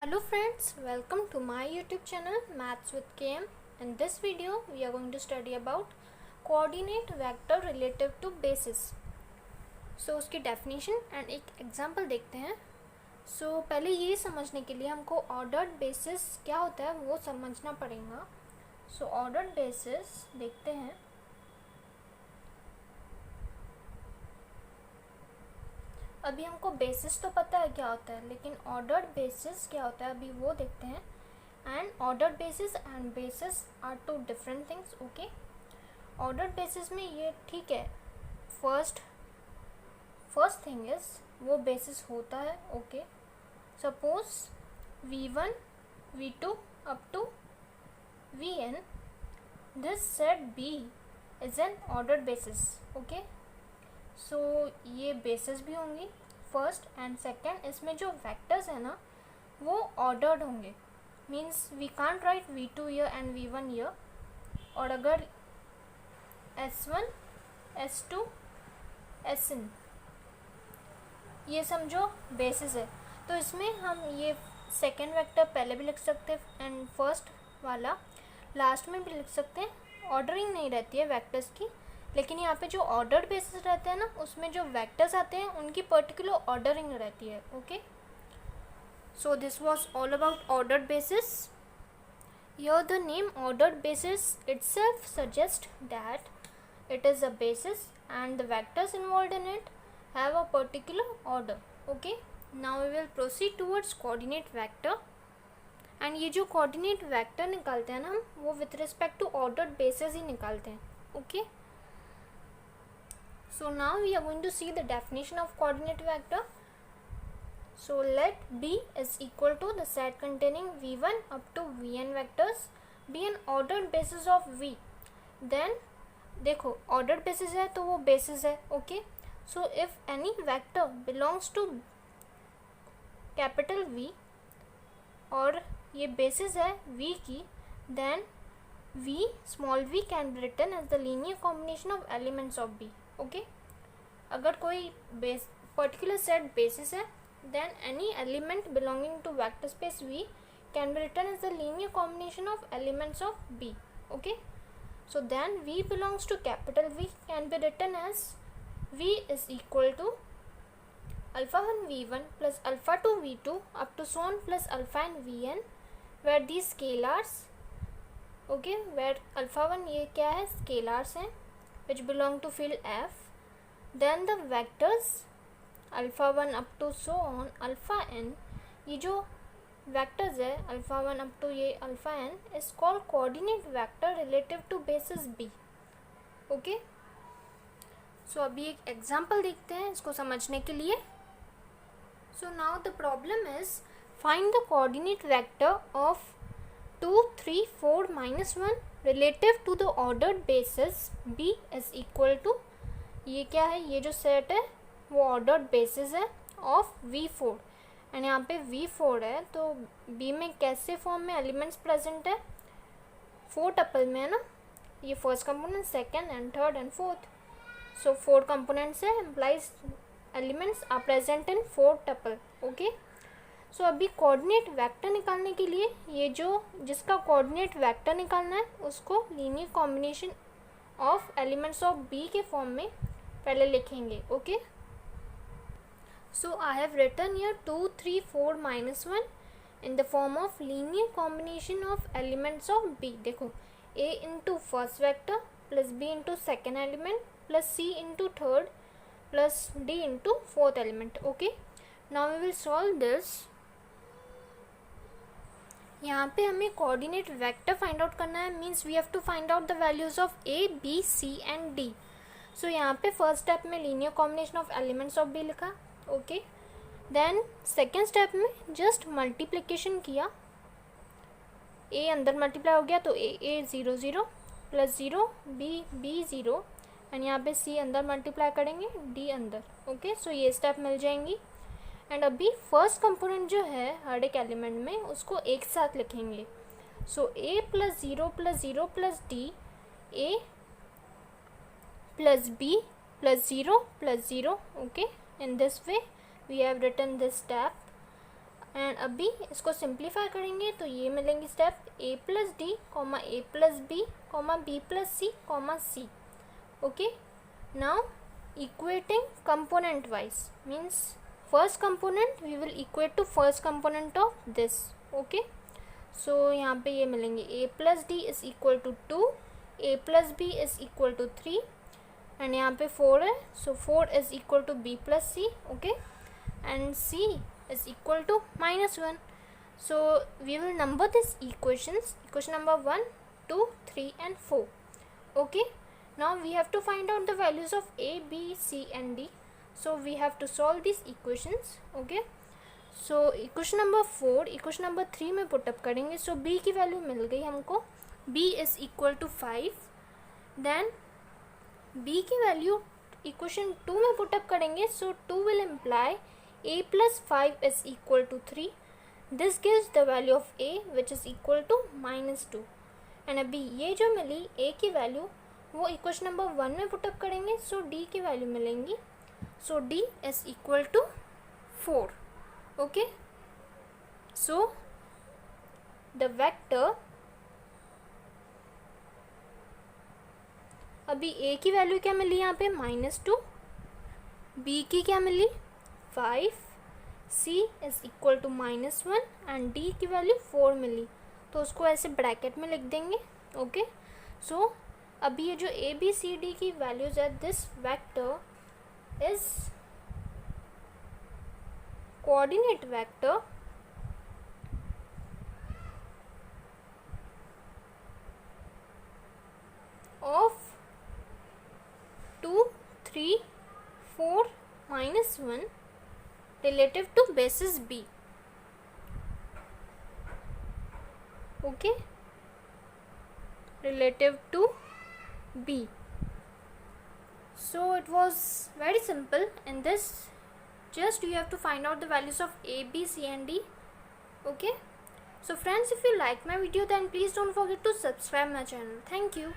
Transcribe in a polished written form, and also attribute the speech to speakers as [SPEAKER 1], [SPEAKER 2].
[SPEAKER 1] Hello friends, welcome to my YouTube channel Maths with KM. In this video, we are going to study about coordinate vector relative to basis. So उसकी definition and एक example देखते हैं. So पहले ये समझने के लिए हमको ordered basis क्या होता है वो समझना पड़ेगा. So ordered basis देखते हैं. अभी हमको बेसिस तो पता है क्या होता है, लेकिन ऑर्डर्ड बेसिस क्या होता है अभी वो देखते हैं. And ordered basis and basis are two different things. Okay, ordered basis में ये ठीक है, फर्स्ट थिंग इज वो बेसिस होता है. Okay, suppose v1 v2 up to vn, this set b is an ordered basis. Okay, so ये basis भी होंगी फर्स्ट एंड सेकेंड. इसमें जो वेक्टर्स है ना वो ऑर्डर्ड होंगे. Means we can't write v2 here and v1 here. और अगर s1 s2 sn ये समझो बेसिस है, तो इसमें हम ये सेकेंड वेक्टर पहले भी लिख सकते हैं एंड फर्स्ट वाला लास्ट में भी लिख सकते हैं. ऑर्डरिंग नहीं रहती है वेक्टर्स की, लेकिन यहाँ पे जो ऑर्डर्ड बेसिस रहते हैं ना उसमें जो वेक्टर्स आते हैं उनकी पर्टिकुलर ऑर्डरिंग रहती है. Okay, so this was all about ordered basis. Here the name ordered basis itself suggests that it is a basis and the vectors involved in it have a particular order. Okay, now we will proceed towards coordinate vector. And ये जो coordinate vector निकालते हैं ना हम वो with respect to ordered basis ही निकालते हैं. Okay, so now we are going to see the definition of coordinate vector. So let B is equal to the set containing v1 up to vn vectors be an ordered basis of v. Then देखो ordered basis है तो वो basis है. Okay, so if any vector belongs to capital V और ये basis है v की, then v small v can be written as the linear combination of elements of B. Okay, अगर कोई पर्टिकुलर सेट बेसिस है then any element belonging to vector space V can be written as the linear combination of elements of B. Okay, so then V belongs to capital V can be written as V is equal to alpha 1 v1 plus alpha 2 v2 up to so on plus alpha n vn where the scalars. Okay, where alpha 1 ये क्या है, स्केलार्स हैं which belong to field F. Then the vectors alpha 1 up to so on alpha n, ये जो vectors है alpha 1 up to ये alpha n is called coordinate vector relative to basis B. Okay, so अभी एक example देखते हैं इसको समझने के लिए. So now the problem is find the coordinate vector of 2 3 4 minus 1 relative to the ordered basis B is equal to, ये क्या है, ये जो सेट है वो ऑर्डर्ड बेसिस है ऑफ V4. एंड यहाँ पे V4 है तो B में कैसे फॉर्म में एलिमेंट्स प्रेजेंट है, 4 टपल में है ना. ये first component, second and third and fourth. So 4 components है, implies elements are present in 4 tuple. Okay, so अभी कोऑर्डिनेट वेक्टर निकालने के लिए ये जो जिसका कोऑर्डिनेट वेक्टर निकालना है उसको linear combination of elements of B के फॉर्म में पहले लिखेंगे. Okay, so I have written here 2 3 4 minus 1 in the form of linear combination of elements of B. देखो A into first vector plus B into second element plus C into third plus D into fourth element. Okay, now we will solve this. यहाँ पे हमें coordinate vector find out करना है. Means we have to find out the values of A B C and D. So यहाँ पे first step में linear combination of elements of B लिखा. Okay, then second step में just multiplication किया, A अंदर multiply हो गया तो A 0 0 प्लस 0 B 0 एंड यहाँ पे C अंदर मल्टीप्लाई करेंगे D अंदर. ओके, सो ये स्टेप मिल जाएंगी. एंड अभी फर्स्ट कंपोनेंट जो है हर एक एलिमेंट में उसको एक साथ लिखेंगे. So A plus 0 plus 0 plus D, A plus B plus 0 plus 0. Okay, in this way we have written this step. And अभी इसको सिंप्लीफाई करेंगे तो ये मिलेंगे step a plus D comma a plus B comma b plus C comma c. Okay, now equating component wise means first component we will equate to first component of this. Okay, so यहाँ पे ये मिलेंगे a plus d is equal to 2, a plus b is equal to 3 and यहाँ पे 4 है, so 4 is equal to b plus c. Okay, and c is equal to -1. So we will number these equations, equation number 1, 2, 3 and 4. Okay, now we have to find out the values of a, b, c and d. So we have to solve these equations. Okay, so equation number 4 equation number 3 में put up करेंगे. So b की value मिल गई हमको, b is equal to 5. then b की value equation 2 में put up करेंगे. So 2 will imply a plus 5 is equal to 3. This gives the value of a which is equal to -2. And अभी ये जो मिली a की वैल्यू वो equation number 1 में पुटअप करेंगे. सो d की वैल्यू मिलेंगी. So d is equal to 4. Okay, so the vector अभी a की वैल्यू क्या मिली यहाँ पे -2, b की क्या मिली 5, c is equal to -1 and d की वैल्यू 4 मिली. तो उसको ऐसे ब्रैकेट में लिख देंगे. ओके, सो अभी ये जो a b c d की वैल्यूज है, this vector is coordinate vector of 2, 3, 4, -1 relative to basis b. Okay, relative to b. So it was very simple. In this just you have to find out the values of a, b, c and d. Okay, so friends, if you like my video then please don't forget to subscribe my channel. Thank you.